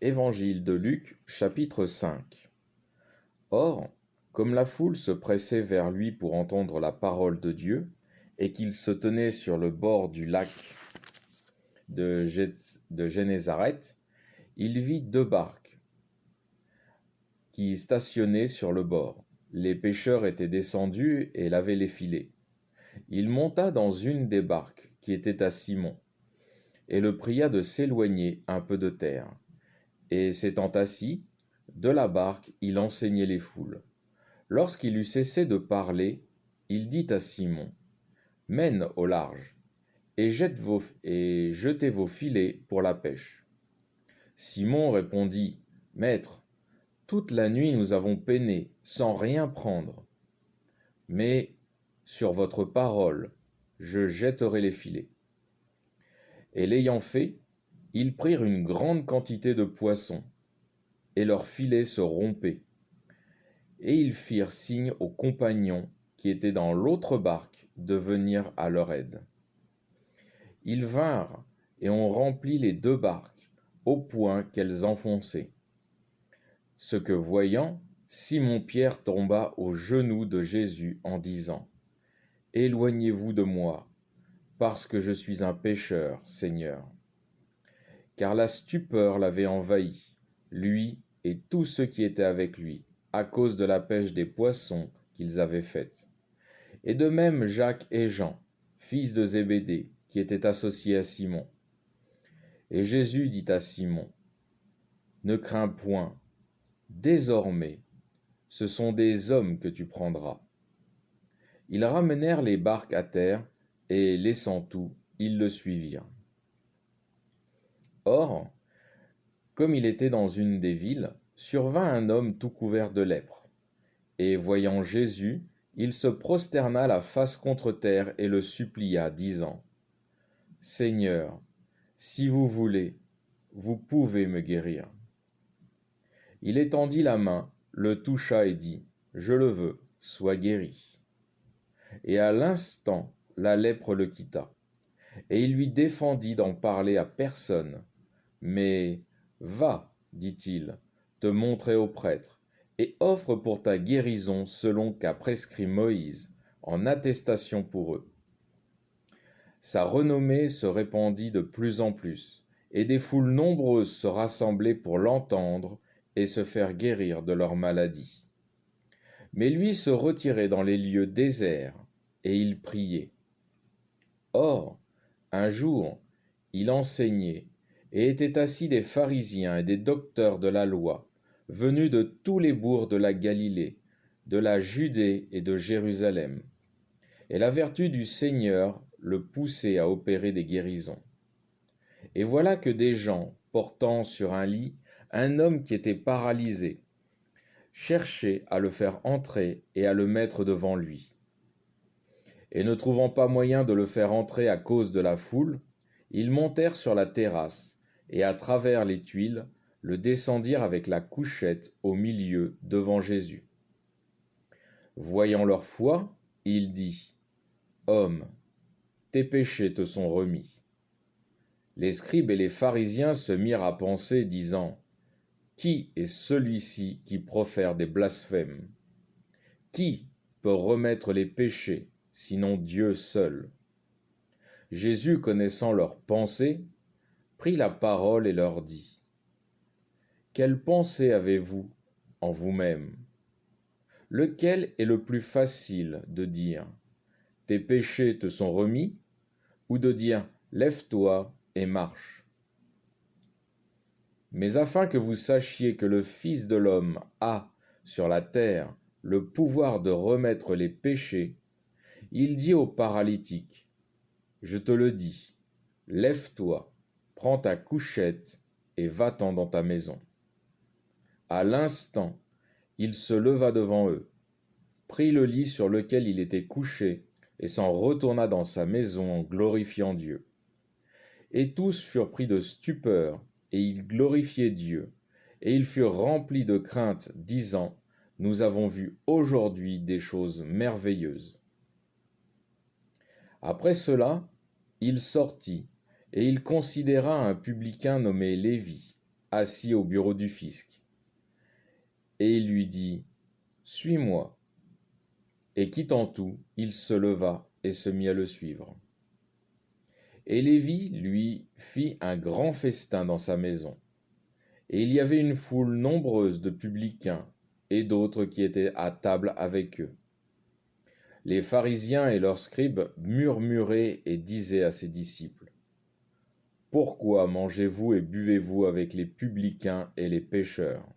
Évangile de Luc, chapitre 5. Or, comme la foule se pressait vers lui pour entendre la parole de Dieu, et qu'il se tenait sur le bord du lac de Génézareth, il vit 2 barques qui stationnaient sur le bord. Les pêcheurs étaient descendus et lavaient les filets. Il monta dans une des barques, qui était à Simon, et le pria de s'éloigner un peu de terre. Et s'étant assis, de la barque, il enseignait les foules. Lorsqu'il eut cessé de parler, il dit à Simon, « Mène au large, et jetez vos filets pour la pêche. » Simon répondit, « Maître, toute la nuit nous avons peiné, sans rien prendre. Mais sur votre parole, je jetterai les filets. » Et l'ayant fait, ils prirent une grande quantité de poissons, et leurs filets se rompaient. Et ils firent signe aux compagnons qui étaient dans l'autre barque de venir à leur aide. Ils vinrent, et on remplit les 2 barques, au point qu'elles enfonçaient. Ce que voyant, Simon-Pierre tomba aux genoux de Jésus en disant, « Éloignez-vous de moi, parce que je suis un pécheur, Seigneur. » Car la stupeur l'avait envahi, lui et tous ceux qui étaient avec lui, à cause de la pêche des poissons qu'ils avaient faite. Et de même Jacques et Jean, fils de Zébédée, qui étaient associés à Simon. Et Jésus dit à Simon, « Ne crains point, désormais, ce sont des hommes que tu prendras. » Ils ramenèrent les barques à terre, et laissant tout, ils le suivirent. Or, comme il était dans une des villes, survint un homme tout couvert de lèpre. Et voyant Jésus, il se prosterna la face contre terre et le supplia, disant, « Seigneur, si vous voulez, vous pouvez me guérir. » Il étendit la main, le toucha et dit, « Je le veux, sois guéri. » Et à l'instant, la lèpre le quitta. Et il lui défendit d'en parler à personne. Mais « Va, dit-il, te montrer au prêtre, et offre pour ta guérison selon qu'a prescrit Moïse, en attestation pour eux. » Sa renommée se répandit de plus en plus, et des foules nombreuses se rassemblaient pour l'entendre et se faire guérir de leur maladie. Mais lui se retirait dans les lieux déserts, et il priait. Or, un jour, il enseignait, et étaient assis des pharisiens et des docteurs de la loi, venus de tous les bourgs de la Galilée, de la Judée et de Jérusalem. Et la vertu du Seigneur le poussait à opérer des guérisons. Et voilà que des gens, portant sur un lit un homme qui était paralysé, cherchaient à le faire entrer et à le mettre devant lui. Et ne trouvant pas moyen de le faire entrer à cause de la foule, ils montèrent sur la terrasse, et à travers les tuiles, le descendirent avec la couchette au milieu devant Jésus. Voyant leur foi, il dit, « Homme, tes péchés te sont remis. » Les scribes et les pharisiens se mirent à penser, disant, « Qui est celui-ci qui profère des blasphèmes? Qui peut remettre les péchés, sinon Dieu seul ?» Jésus, connaissant leurs pensées, prit la parole et leur dit, « Quelle pensée avez-vous en vous-même? Lequel est le plus facile de dire, « Tes péchés te sont remis » ou de dire, « Lève-toi et marche » ? Mais afin que vous sachiez que le Fils de l'homme a, sur la terre, le pouvoir de remettre les péchés, il dit au paralytique, « Je te le dis, lève-toi, prends ta couchette et va-t'en dans ta maison. » À l'instant, il se leva devant eux, prit le lit sur lequel il était couché et s'en retourna dans sa maison en glorifiant Dieu. Et tous furent pris de stupeur, et ils glorifiaient Dieu, et ils furent remplis de crainte, disant, « Nous avons vu aujourd'hui des choses merveilleuses. » Après cela, il sortit, et il considéra un publicain nommé Lévi, assis au bureau du fisc. Et il lui dit, « Suis-moi. » Et quittant tout, il se leva et se mit à le suivre. Et Lévi lui fit un grand festin dans sa maison. Et il y avait une foule nombreuse de publicains et d'autres qui étaient à table avec eux. Les pharisiens et leurs scribes murmuraient et disaient à ses disciples, « Pourquoi mangez-vous et buvez-vous avec les publicains et les pécheurs ?»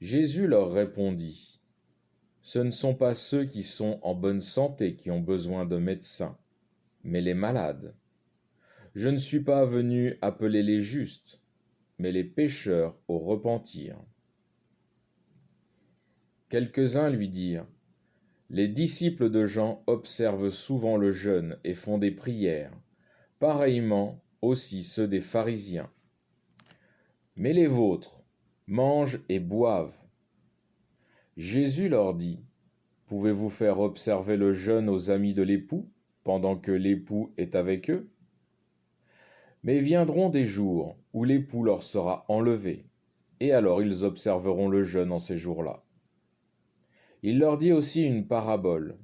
Jésus leur répondit, « Ce ne sont pas ceux qui sont en bonne santé qui ont besoin de médecins, mais les malades. Je ne suis pas venu appeler les justes, mais les pécheurs au repentir. » Quelques-uns lui dirent, « Les disciples de Jean observent souvent le jeûne et font des prières, pareillement aussi ceux des pharisiens. Mais les vôtres mangent et boivent. » Jésus leur dit, « Pouvez-vous faire observer le jeûne aux amis de l'époux, pendant que l'époux est avec eux? Mais viendront des jours où l'époux leur sera enlevé, et alors ils observeront le jeûne en ces jours-là. » Il leur dit aussi une parabole.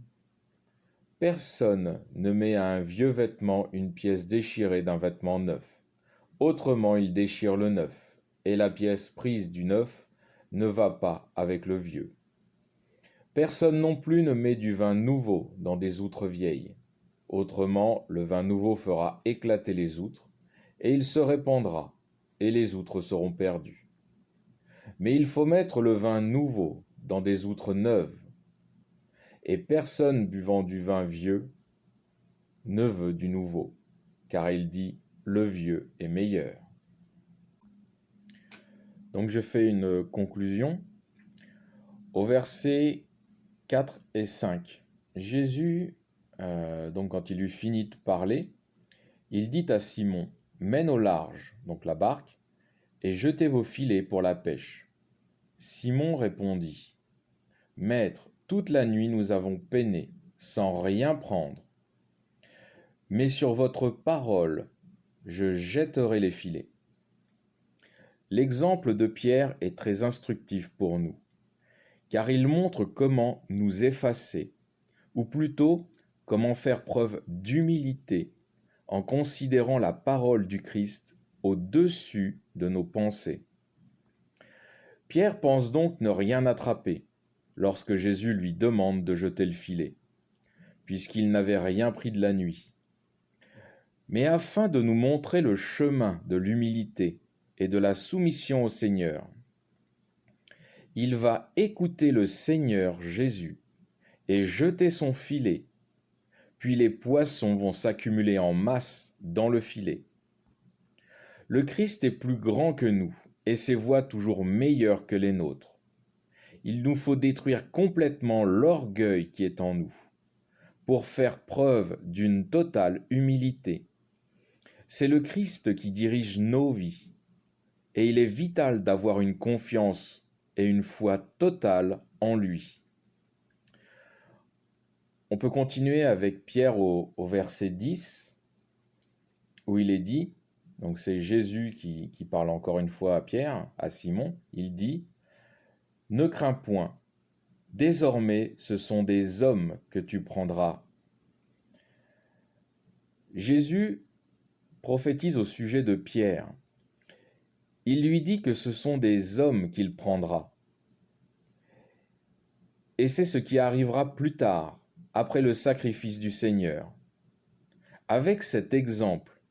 « Personne ne met à un vieux vêtement une pièce déchirée d'un vêtement neuf. Autrement, il déchire le neuf, et la pièce prise du neuf ne va pas avec le vieux. Personne non plus ne met du vin nouveau dans des outres vieilles. Autrement, le vin nouveau fera éclater les outres, et il se répandra, et les outres seront perdues. Mais il faut mettre le vin nouveau dans des outres neuves. Et personne buvant du vin vieux ne veut du nouveau, car il dit, le vieux est meilleur. » Donc je fais une conclusion. Au verset 4 et 5, Jésus, donc quand il eut fini de parler, il dit à Simon, « Mène au large, donc la barque, et jetez vos filets pour la pêche. » Simon répondit, « Maître, toute la nuit nous avons peiné, sans rien prendre. Mais sur votre parole, je jetterai les filets. » L'exemple de Pierre est très instructif pour nous, car il montre comment nous effacer, ou plutôt comment faire preuve d'humilité en considérant la parole du Christ au-dessus de nos pensées. Pierre pense donc ne rien attraper lorsque Jésus lui demande de jeter le filet, puisqu'il n'avait rien pris de la nuit. Mais afin de nous montrer le chemin de l'humilité et de la soumission au Seigneur, il va écouter le Seigneur Jésus et jeter son filet, puis les poissons vont s'accumuler en masse dans le filet. Le Christ est plus grand que nous et ses voies toujours meilleures que les nôtres. Il nous faut détruire complètement l'orgueil qui est en nous pour faire preuve d'une totale humilité. C'est le Christ qui dirige nos vies et il est vital d'avoir une confiance et une foi totale en lui. On peut continuer avec Pierre au verset 10, où il est dit, donc c'est Jésus qui parle encore une fois à Pierre, à Simon, il dit, « Ne crains point, désormais ce sont des hommes que tu prendras. » Jésus prophétise au sujet de Pierre. Il lui dit que ce sont des hommes qu'il prendra. Et c'est ce qui arrivera plus tard, après le sacrifice du Seigneur. Avec cet exemple,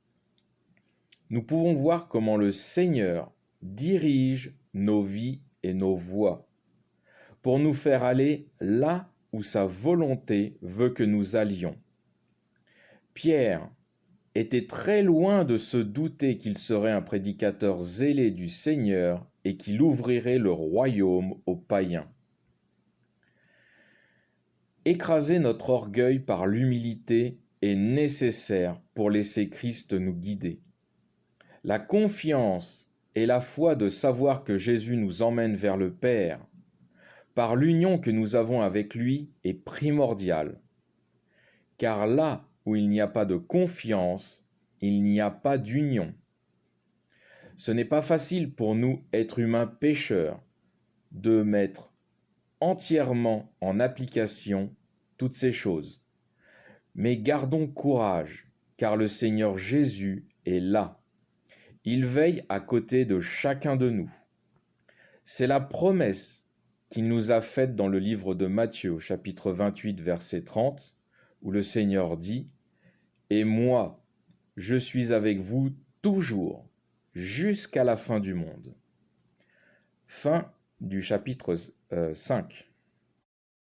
nous pouvons voir comment le Seigneur dirige nos vies et nos voies pour nous faire aller là où sa volonté veut que nous allions. Pierre était très loin de se douter qu'il serait un prédicateur zélé du Seigneur et qu'il ouvrirait le royaume aux païens. Écraser notre orgueil par l'humilité est nécessaire pour laisser Christ nous guider. La confiance et la foi de savoir que Jésus nous emmène vers le Père, par l'union que nous avons avec lui, est primordiale. Car là où il n'y a pas de confiance, il n'y a pas d'union. Ce n'est pas facile pour nous, êtres humains pécheurs, de mettre entièrement en application toutes ces choses. Mais gardons courage, car le Seigneur Jésus est là. Il veille à côté de chacun de nous. C'est la promesse qu'il nous a faite dans le livre de Matthieu, chapitre 28, verset 30, où le Seigneur dit « Et moi, je suis avec vous toujours, jusqu'à la fin du monde. » Fin du chapitre 5.